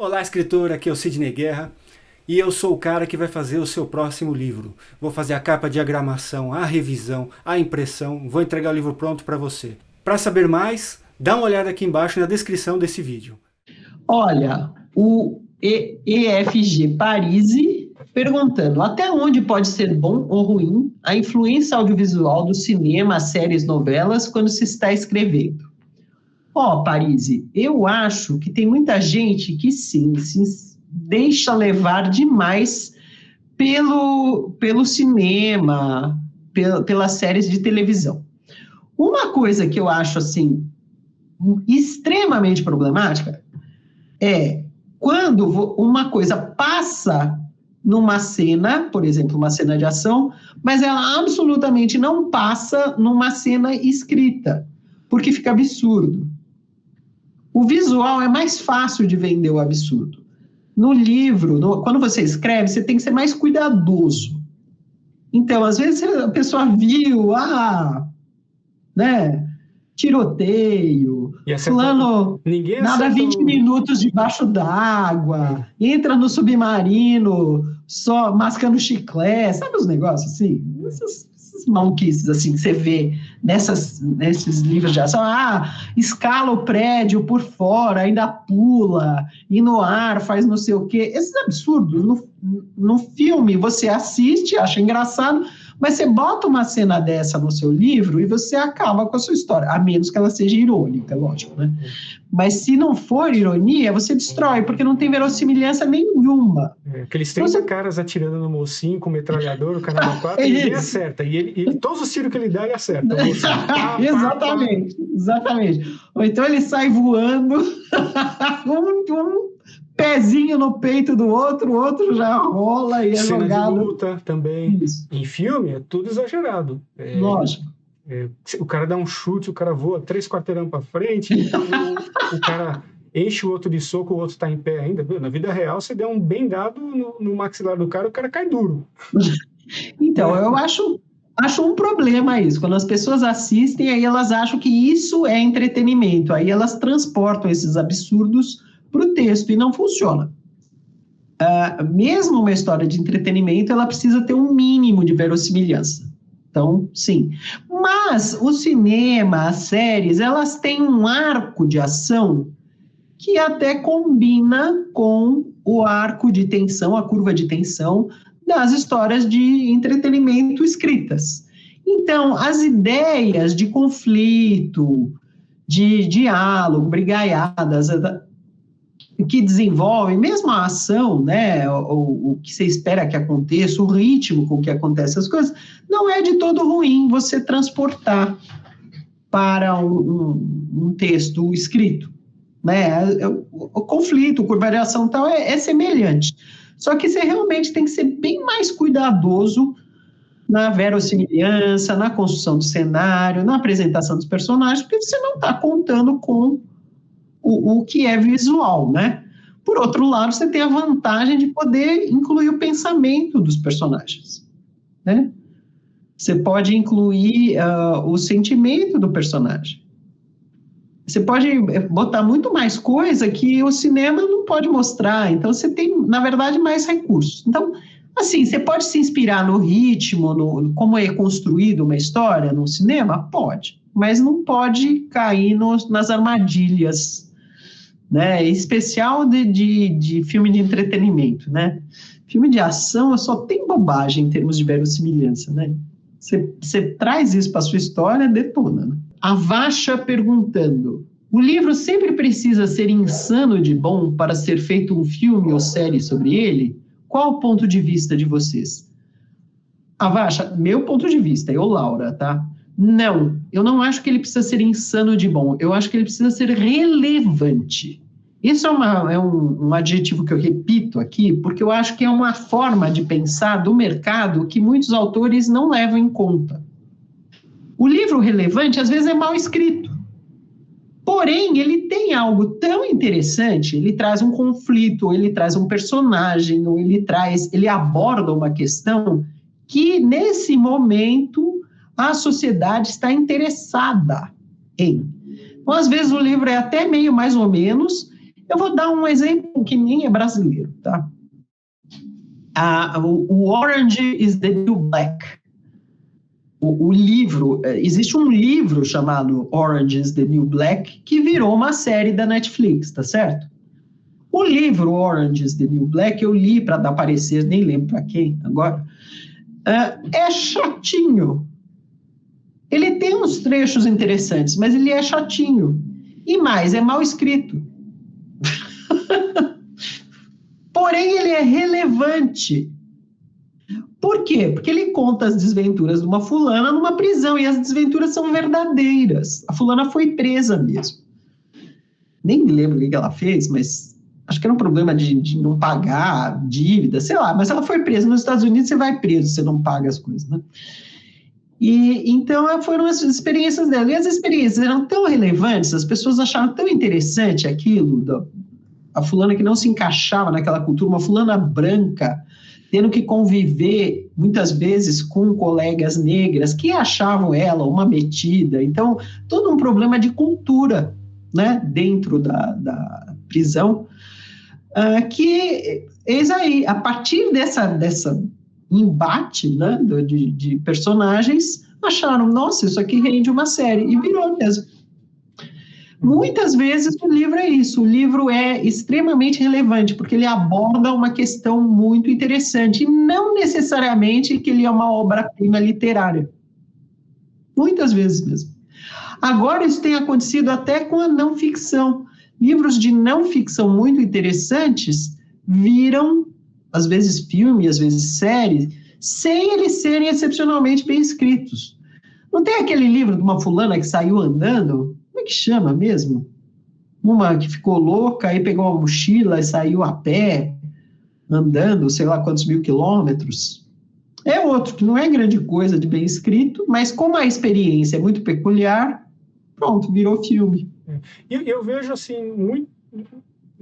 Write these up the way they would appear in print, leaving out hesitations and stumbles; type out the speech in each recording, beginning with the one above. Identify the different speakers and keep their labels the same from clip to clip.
Speaker 1: Olá, escritor, aqui é o Sidney Guerra e eu sou o cara que vai fazer o seu próximo livro. Vou fazer a capa, a diagramação, a revisão, a impressão, vou entregar o livro pronto para você. Para saber mais, dá uma olhada aqui embaixo na descrição desse vídeo.
Speaker 2: Olha, o EFG Parisi perguntando: até onde pode ser bom ou ruim a influência audiovisual do cinema, séries, novelas, quando se está escrevendo? Parisi, eu acho que tem muita gente que sim, se deixa levar demais pelo cinema, pelas séries de televisão. Uma coisa que eu acho, assim, extremamente problemática é quando uma coisa passa numa cena, por exemplo, uma cena de ação, mas ela absolutamente não passa numa cena escrita, porque fica absurdo. O visual é mais fácil de vender o absurdo. No livro, quando você escreve, você tem que ser mais cuidadoso. Então, às vezes, a pessoa viu, tiroteio, fulano nada 20 minutos debaixo d'água, entra no submarino só mascando chiclete, sabe os negócios assim? Essas maluquices assim que você vê nesses livros de ação. Escala o prédio por fora, ainda pula, e no ar faz não sei o quê. Esses absurdos, no filme você assiste, acha engraçado, mas você bota uma cena dessa no seu livro e você acaba com a sua história, a menos que ela seja irônica, lógico, né? Mas se não for ironia, você destrói, porque não tem verossimilhança nenhuma.
Speaker 3: Aqueles 30 caras atirando no mocinho com metralhador, o cara no 4, ninguém acerta. E ele, todos os tiros que ele dá, ele acerta.
Speaker 2: Exatamente. Ou então ele sai voando, um pezinho no peito do outro, o outro já rola e é
Speaker 3: cena
Speaker 2: jogado.
Speaker 3: De luta também. Isso. Em filme é tudo exagerado.
Speaker 2: Lógico.
Speaker 3: O cara dá um chute, o cara voa 3 quarteirão para frente, o cara enche o outro de soco, o outro está em pé ainda. Na vida real, você der um bem dado no maxilar do cara, o cara cai duro.
Speaker 2: Então, eu acho um problema isso. Quando as pessoas assistem, aí elas acham que isso é entretenimento. Aí elas transportam esses absurdos para o texto e não funciona. Mesmo uma história de entretenimento, ela precisa ter um mínimo de verossimilhança. Então, sim. Mas o cinema, as séries, elas têm um arco de ação que até combina com o arco de tensão, a curva de tensão das histórias de entretenimento escritas. Então, as ideias de conflito, de diálogo, brigaiadas, que desenvolvem, mesmo a ação, né, o que você espera que aconteça, o ritmo com que acontecem as coisas, não é de todo ruim você transportar para um texto escrito, né? O conflito, a variação e tal é semelhante, só que você realmente tem que ser bem mais cuidadoso na verossimilhança, na construção do cenário, na apresentação dos personagens, porque você não está contando com o que é visual, né? Por outro lado, você tem a vantagem de poder incluir o pensamento dos personagens, né? Você pode incluir o sentimento do personagem. Você pode botar muito mais coisa que o cinema não pode mostrar. Então, você tem, na verdade, mais recursos. Então, assim, você pode se inspirar no ritmo, como é construída uma história no cinema? Pode. Mas não pode cair nas armadilhas, né, em especial de filme de entretenimento, né? Filme de ação só tem bobagem em termos de verossimilhança, né? Você traz isso para a sua história, detona, né? A Vacha perguntando: o livro sempre precisa ser insano de bom para ser feito um filme ou série sobre ele? Qual o ponto de vista de vocês? A Vacha, meu ponto de vista, eu, Laura, tá? Não, eu não acho que ele precisa ser insano de bom, eu acho que ele precisa ser relevante. Isso é um adjetivo que eu repito aqui, porque eu acho que é uma forma de pensar do mercado que muitos autores não levam em conta. O livro relevante, às vezes, é mal escrito. Porém, ele tem algo tão interessante, ele traz um conflito, ele traz um personagem, ou ele aborda uma questão que, nesse momento, a sociedade está interessada em. Então, às vezes, o livro é até meio mais ou menos, Eu vou dar um exemplo que nem é brasileiro, tá? O Orange is the New Black. O livro, existe um livro chamado Orange is the New Black que virou uma série da Netflix, tá certo? O livro Orange is the New Black eu li para dar parecer, nem lembro para quem agora, é chatinho. Ele tem uns trechos interessantes, mas ele é chatinho. E mais, é mal escrito. Porém, ele é relevante. Por quê? Porque ele conta as desventuras de uma fulana numa prisão, e as desventuras são verdadeiras. A fulana foi presa mesmo. Nem me lembro o que ela fez, mas acho que era um problema de não pagar dívida, sei lá, mas ela foi presa. Nos Estados Unidos você vai preso, você não paga as coisas, né? E então foram as experiências dela. E as experiências eram tão relevantes, as pessoas acharam tão interessante aquilo, a fulana que não se encaixava naquela cultura, uma fulana branca, tendo que conviver, muitas vezes, com colegas negras que achavam ela uma metida. Então, todo um problema de cultura, né, dentro da prisão, que, eis aí, a partir dessa embate, né, de personagens, acharam, nossa, isso aqui rende uma série, e virou mesmo. Muitas vezes o livro é isso, o livro é extremamente relevante, porque ele aborda uma questão muito interessante, e não necessariamente que ele é uma obra-prima literária. Muitas vezes mesmo. Agora isso tem acontecido até com a não ficção. Livros de não ficção muito interessantes viram, às vezes filme, às vezes série, sem eles serem excepcionalmente bem escritos. Não tem aquele livro de uma fulana que saiu andando? Como é que chama mesmo? Uma que ficou louca, aí pegou uma mochila e saiu a pé, andando, sei lá quantos mil quilômetros. É outro, que não é grande coisa de bem escrito, mas como a experiência é muito peculiar, pronto, virou filme.
Speaker 3: Eu vejo, assim,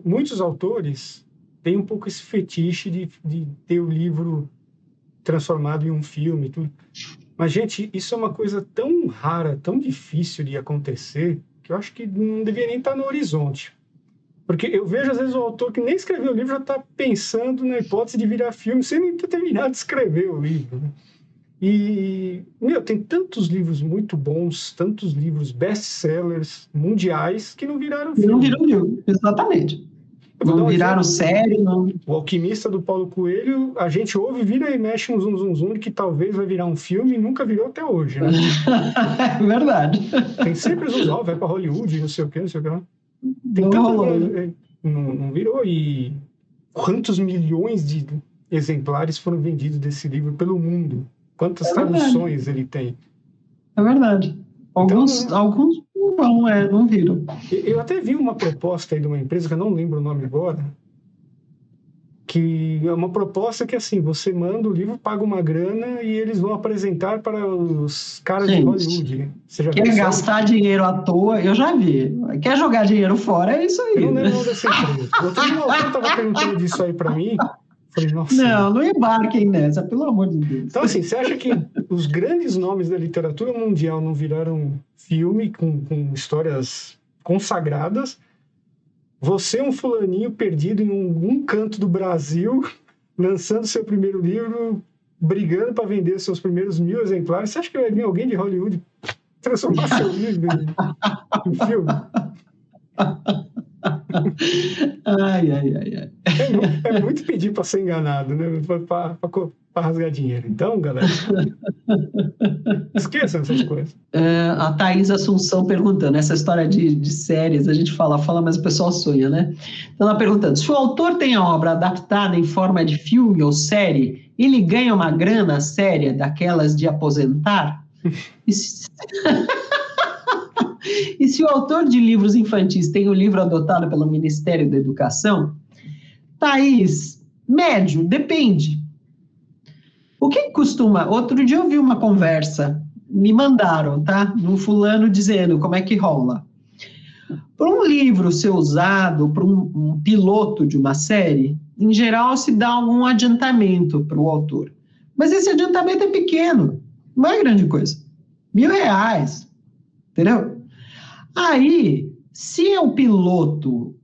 Speaker 3: muitos autores têm um pouco esse fetiche de ter o livro transformado em um filme, tudo. Mas, gente, isso é uma coisa tão rara, tão difícil de acontecer, que eu acho que não deveria nem estar no horizonte. Porque eu vejo, às vezes, o autor que nem escreveu o livro já está pensando na hipótese de virar filme, sem nem ter terminado de escrever o livro, né? E, tem tantos livros muito bons, tantos livros best-sellers mundiais que não viraram filme.
Speaker 2: Não viram filme, exatamente. Não viraram série, não.
Speaker 3: O Alquimista, do Paulo Coelho, a gente ouve, vira e mexe um zum que talvez vai virar um filme e nunca virou até hoje, né?
Speaker 2: É verdade.
Speaker 3: Tem sempre os vai para Hollywood, não sei o que lá. Tem não virou. E quantos milhões de exemplares foram vendidos desse livro pelo mundo? Quantas traduções ele tem?
Speaker 2: É verdade. Alguns não viram.
Speaker 3: Eu até vi uma proposta aí de uma empresa, que eu não lembro o nome agora, que é uma proposta que, assim, você manda o livro, paga uma grana e eles vão apresentar para os caras de Hollywood. Você já
Speaker 2: quer gastar dinheiro à toa? Eu já vi. Quer jogar dinheiro fora? É isso aí.
Speaker 3: Eu não lembro dessa empresa. Outro dia, alguém estava perguntando disso aí para mim. Falei,
Speaker 2: nossa. Não embarquem nessa, pelo amor de Deus.
Speaker 3: Então, assim, você acha que os grandes nomes da literatura mundial não viraram filme com histórias consagradas? Você é um fulaninho perdido em um canto do Brasil, lançando seu primeiro livro, brigando para vender seus primeiros 1000 exemplares. Você acha que vai vir alguém de Hollywood transformar seu livro em filme?
Speaker 2: Ai.
Speaker 3: É muito pedir para ser enganado, né? Para rasgar dinheiro. Então, galera, esqueçam essas coisas.
Speaker 2: A Thaís Assunção perguntando, essa história de séries, a gente fala, mas o pessoal sonha, né? Então ela perguntando, se o autor tem a obra adaptada em forma de filme ou série, ele ganha uma grana séria daquelas de aposentar? E se o autor de livros infantis tem o livro adotado pelo Ministério da Educação? Thaís, médio, depende. O que costuma... Outro dia eu vi uma conversa, me mandaram, tá? Um fulano dizendo como é que rola. Para um livro ser usado, para um piloto de uma série, em geral se dá algum adiantamento para o autor. Mas esse adiantamento é pequeno, não é grande coisa. R$1.000, entendeu? Aí, se o piloto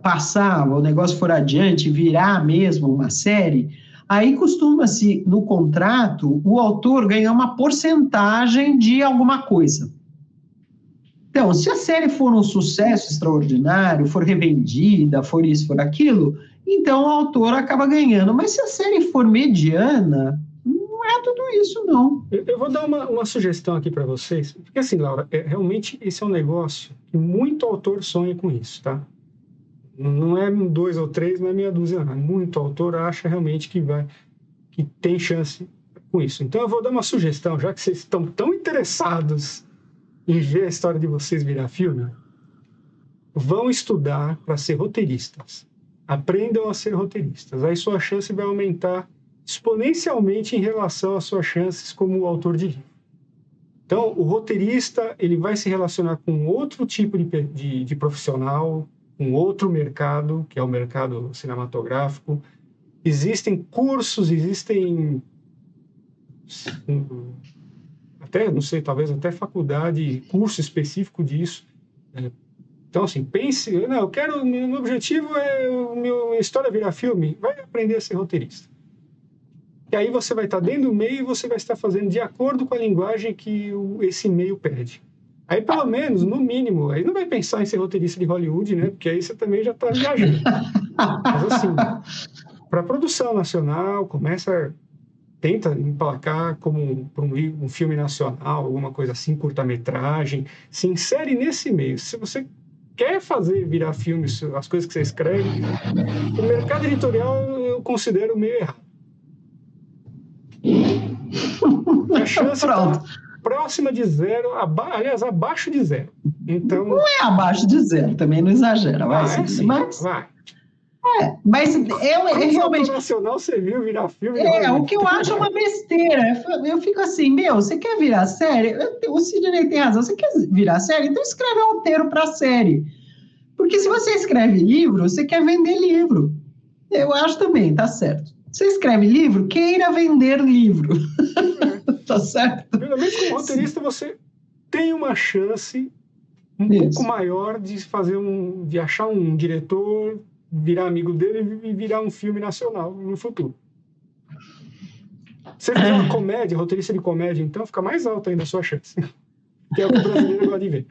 Speaker 2: passar, o negócio for adiante, virar mesmo uma série, aí costuma-se, no contrato, o autor ganhar uma porcentagem de alguma coisa. Então, se a série for um sucesso extraordinário, for revendida, for isso, for aquilo, então o autor acaba ganhando. Mas se a série for mediana, não é tudo isso, não.
Speaker 3: Eu vou dar uma sugestão aqui para vocês, porque assim, Laura, realmente esse é um negócio que muito autor sonha com isso, tá? Não é 2 ou 3, não é meia dúzia, não. Muito autor acha realmente que tem chance com isso. Então eu vou dar uma sugestão, já que vocês estão tão interessados em ver a história de vocês virar filme, vão estudar para ser roteiristas. Aprendam a ser roteiristas. Aí sua chance vai aumentar exponencialmente em relação às suas chances como autor de livro. Então, o roteirista ele vai se relacionar com outro tipo de profissional, com outro mercado, que é o mercado cinematográfico. Existem cursos, existem até, não sei, talvez até faculdade, curso específico disso. Então, assim, pense, não, eu quero, meu objetivo é minha história virar filme, vai aprender a ser roteirista. E aí você vai estar dentro do meio e você vai estar fazendo de acordo com a linguagem que esse meio pede. Aí, pelo menos, no mínimo, aí não vai pensar em ser roteirista de Hollywood, né? Porque aí você também já está viajando. Mas, assim, para produção nacional, tenta emplacar como para um filme nacional, alguma coisa assim, curta-metragem, se insere nesse meio. Se você quer virar filme, as coisas que você escreve, o mercado editorial eu considero meio errado. A chance está próxima de zero, aliás, abaixo de zero. Então,
Speaker 2: não é abaixo de zero, também não exagera.
Speaker 3: Sim, vai.
Speaker 2: Mas realmente...
Speaker 3: nacional você viu virar filme?
Speaker 2: O que eu acho é uma besteira. Eu fico assim, você quer virar série? O Sidney tem razão, você quer virar série? Então escreve um roteiro para série. Porque se você escreve livro, você quer vender livro. Eu acho também, tá certo. Você escreve livro, queira vender livro. Tá certo?
Speaker 3: Pelo menos como roteirista você tem uma chance pouco maior de achar um diretor, virar amigo dele e virar um filme nacional no futuro. Se você fizer uma comédia, roteirista de comédia, então fica mais alta ainda a sua chance. Que é o que o brasileiro gosta de ver.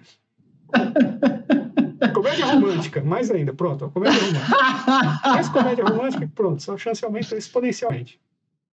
Speaker 3: Comédia romântica, mais ainda, pronto. Comédia romântica. Mais comédia romântica, pronto, sua chance aumenta exponencialmente.